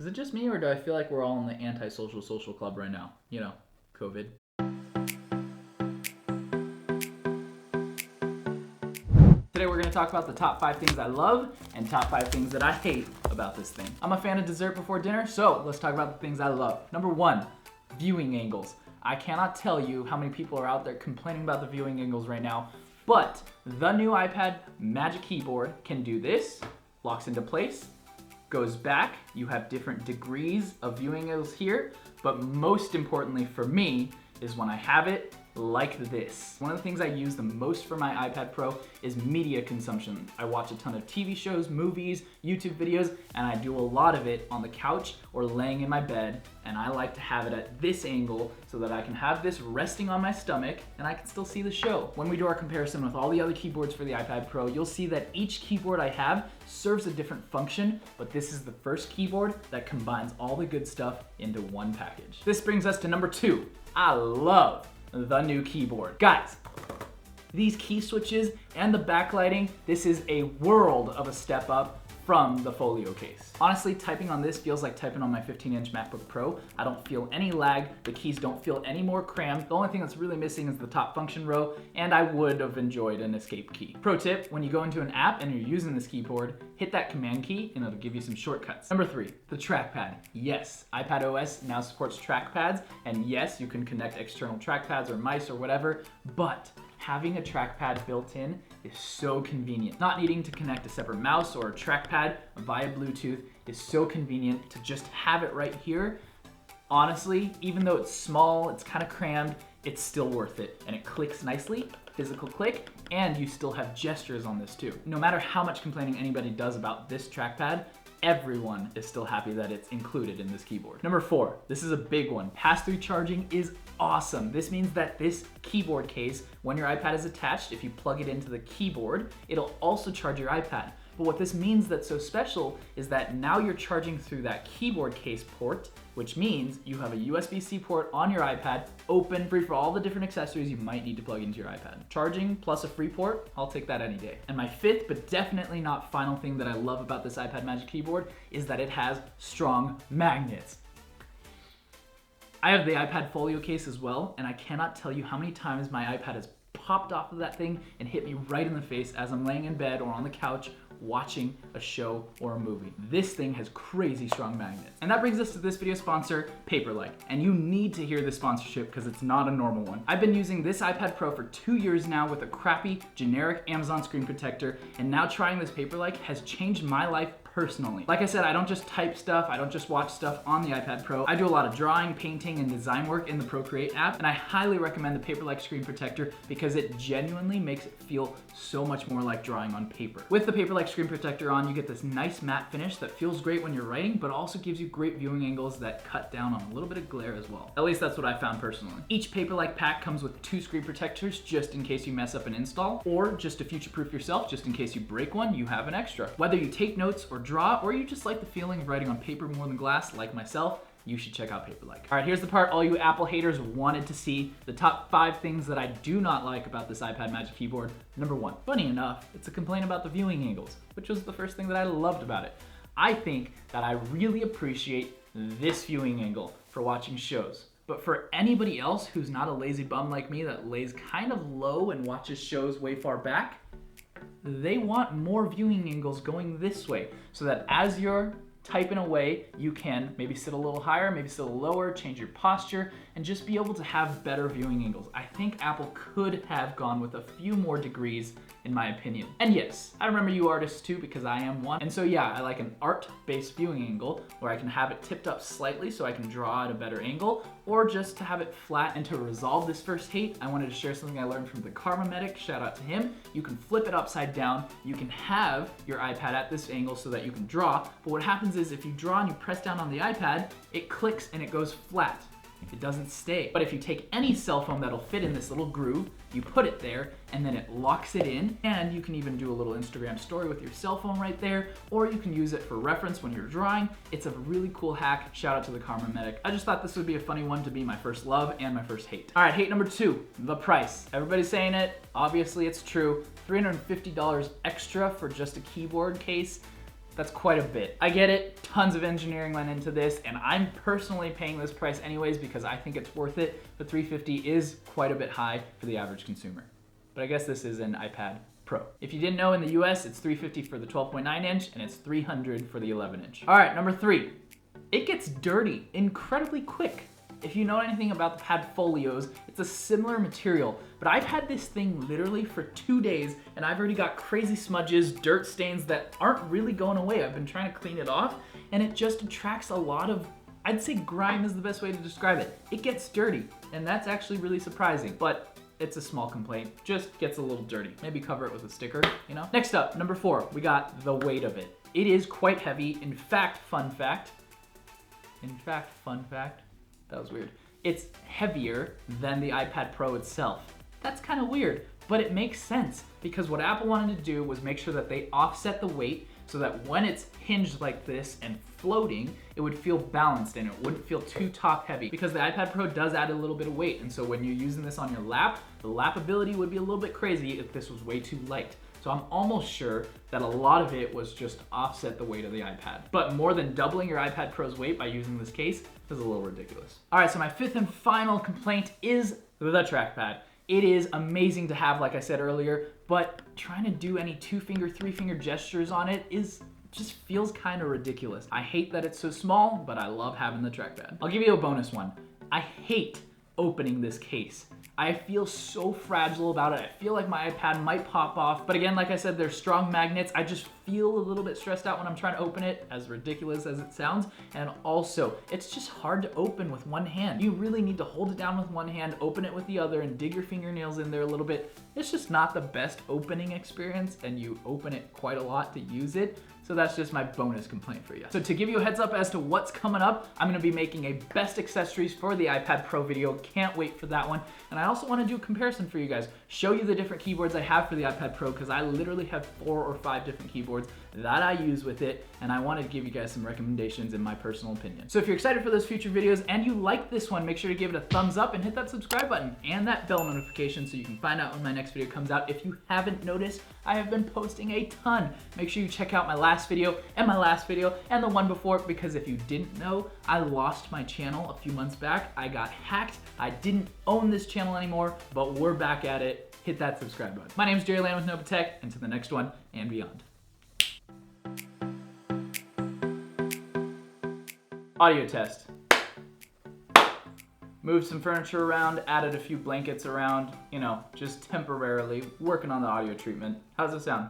Is it just me, or do I feel like we're all in the antisocial social club right now? You know, COVID. Today we're gonna talk about the top 5 things I love and top 5 things that I hate about this thing. I'm a fan of dessert before dinner, so let's talk about the things I love. Number 1, viewing angles. I cannot tell you how many people are out there complaining about the viewing angles right now, but the new iPad Magic Keyboard can do this, locks into place, goes back. You have different degrees of viewing angles here, but most importantly for me is when I have it like this. One of the things I use the most for my iPad Pro is media consumption. I watch a ton of TV shows, movies, YouTube videos, and I do a lot of it on the couch or laying in my bed, and I like to have it at this angle so that I can have this resting on my stomach and I can still see the show. When we do our comparison with all the other keyboards for the iPad Pro, you'll see that each keyboard I have serves a different function, but this is the first keyboard that combines all the good stuff into one package. This brings us to number 2. I love the new keyboard. Guys, these key switches and the backlighting, this is a world of a step up from the Folio case. Honestly, typing on this feels like typing on my 15-inch MacBook Pro. I don't feel any lag, the keys don't feel any more crammed. The only thing that's really missing is the top function row, and I would have enjoyed an escape key. Pro tip, when you go into an app and you're using this keyboard, hit that command key and it'll give you some shortcuts. Number 3, the trackpad. Yes, iPad OS now supports trackpads, and yes, you can connect external trackpads or mice or whatever, but having a trackpad built in is so convenient. Not needing to connect a separate mouse or a trackpad via Bluetooth is so convenient to just have it right here. Honestly, even though it's small, it's kind of crammed, it's still worth it. And it clicks nicely, physical click, and you still have gestures on this too. No matter how much complaining anybody does about this trackpad, everyone is still happy that it's included in this keyboard. Number 4, this is a big one. Pass-through charging is awesome. This means that this keyboard case, when your iPad is attached, if you plug it into the keyboard, it'll also charge your iPad. But what this means that's so special is that now you're charging through that keyboard case port, which means you have a USB-C port on your iPad, open, free for all the different accessories you might need to plug into your iPad. Charging plus a free port, I'll take that any day. And my 5th, but definitely not final thing that I love about this iPad Magic Keyboard is that it has strong magnets. I have the iPad Folio case as well, and I cannot tell you how many times my iPad has popped off of that thing and hit me right in the face as I'm laying in bed or on the couch watching a show or a movie. This thing has crazy strong magnets. And that brings us to this video sponsor, Paperlike. And you need to hear this sponsorship because it's not a normal one. I've been using this iPad Pro for 2 years now with a crappy generic Amazon screen protector, and now trying this Paperlike has changed my life personally. Like I said, I don't just type stuff, I don't just watch stuff on the iPad Pro. I do a lot of drawing, painting, and design work in the Procreate app, and I highly recommend the Paperlike screen protector because it genuinely makes it feel so much more like drawing on paper. With the Paperlike screen protector on, you get this nice matte finish that feels great when you're writing, but also gives you great viewing angles that cut down on a little bit of glare as well. At least that's what I found personally. Each Paperlike pack comes with 2 screen protectors just in case you mess up an install, or just to future-proof yourself, just in case you break one, you have an extra. Whether you take notes or draw, or you just like the feeling of writing on paper more than glass, like myself, you should check out Paperlike. All right, here's the part all you Apple haters wanted to see, the top 5 things that I do not like about this iPad Magic Keyboard. Number 1, funny enough, it's a complaint about the viewing angles, which was the first thing that I loved about it. I think that I really appreciate this viewing angle for watching shows. But for anybody else who's not a lazy bum like me that lays kind of low and watches shows way far back, they want more viewing angles going this way so that as you're typing away, you can maybe sit a little higher, maybe sit a little lower, change your posture, and just be able to have better viewing angles. I think Apple could have gone with a few more degrees in my opinion. And yes, I remember you artists too because I am one. And so yeah, I like an art-based viewing angle where I can have it tipped up slightly so I can draw at a better angle, or just to have it flat. And to resolve this first hate, I wanted to share something I learned from the Karma Medic, shout out to him. You can flip it upside down, you can have your iPad at this angle so that you can draw, but what happens is if you draw and you press down on the iPad, it clicks and it goes flat. It doesn't stay. But if you take any cell phone that'll fit in this little groove, you put it there, and then it locks it in, and you can even do a little Instagram story with your cell phone right there, or you can use it for reference when you're drawing. It's a really cool hack. Shout out to the Karma Medic. I just thought this would be a funny one to be my first love and my first hate. All right, hate number 2, the price. Everybody's saying it. Obviously, it's true. $350 extra for just a keyboard case. That's quite a bit. I get it, tons of engineering went into this, and I'm personally paying this price anyways because I think it's worth it, but $350 is quite a bit high for the average consumer. But I guess this is an iPad Pro. If you didn't know, in the US, it's $350 for the 12.9 inch and it's $300 for the 11 inch. All right, number 3, it gets dirty incredibly quick. If you know anything about the Padfolios, it's a similar material, but I've had this thing literally for 2 days and I've already got crazy smudges, dirt stains that aren't really going away. I've been trying to clean it off and it just attracts a lot of, I'd say grime is the best way to describe it. It gets dirty and that's actually really surprising, but it's a small complaint, just gets a little dirty. Maybe cover it with a sticker, you know? Next up, number 4, we got the weight of it. It is quite heavy. In fact, fun fact, that was weird. It's heavier than the iPad Pro itself. That's kind of weird, but it makes sense because what Apple wanted to do was make sure that they offset the weight so that when it's hinged like this and floating, it would feel balanced and it wouldn't feel too top heavy because the iPad Pro does add a little bit of weight. And so when you're using this on your lap, the lapability would be a little bit crazy if this was way too light. So I'm almost sure that a lot of it was just to offset the weight of the iPad. But more than doubling your iPad Pro's weight by using this case is a little ridiculous. All right, so my 5th and final complaint is the trackpad. It is amazing to have, like I said earlier, but trying to do any 2-finger, 3-finger gestures on it just feels kind of ridiculous. I hate that it's so small, but I love having the trackpad. I'll give you a bonus one. I hate opening this case. I feel so fragile about it. I feel like my iPad might pop off. But again, like I said, there's strong magnets. I just feel a little bit stressed out when I'm trying to open it, as ridiculous as it sounds. And also, it's just hard to open with one hand. You really need to hold it down with one hand, open it with the other, and dig your fingernails in there a little bit. It's just not the best opening experience, and you open it quite a lot to use it. So that's just my bonus complaint for you. So to give you a heads up as to what's coming up, I'm gonna be making a best accessories for the iPad Pro video. Can't wait for that one. And I also wanna do a comparison for you guys. Show you the different keyboards I have for the iPad Pro because I literally have 4 or 5 different keyboards that I use with it. And I wanted to give you guys some recommendations in my personal opinion. So if you're excited for those future videos and you like this one, make sure to give it a thumbs up and hit that subscribe button and that bell notification so you can find out when my next video comes out. If you haven't noticed, I have been posting a ton. Make sure you check out my last video and my last video and the one before, because if you didn't know, I lost my channel a few months back. I got hacked. I didn't own this channel anymore, but we're back at it. Hit that subscribe button. My name is Jerry Land with Nova Tech, and to the next one and beyond. Audio test. Moved some furniture around, added a few blankets around, you know, just temporarily working on the audio treatment. How's it sound?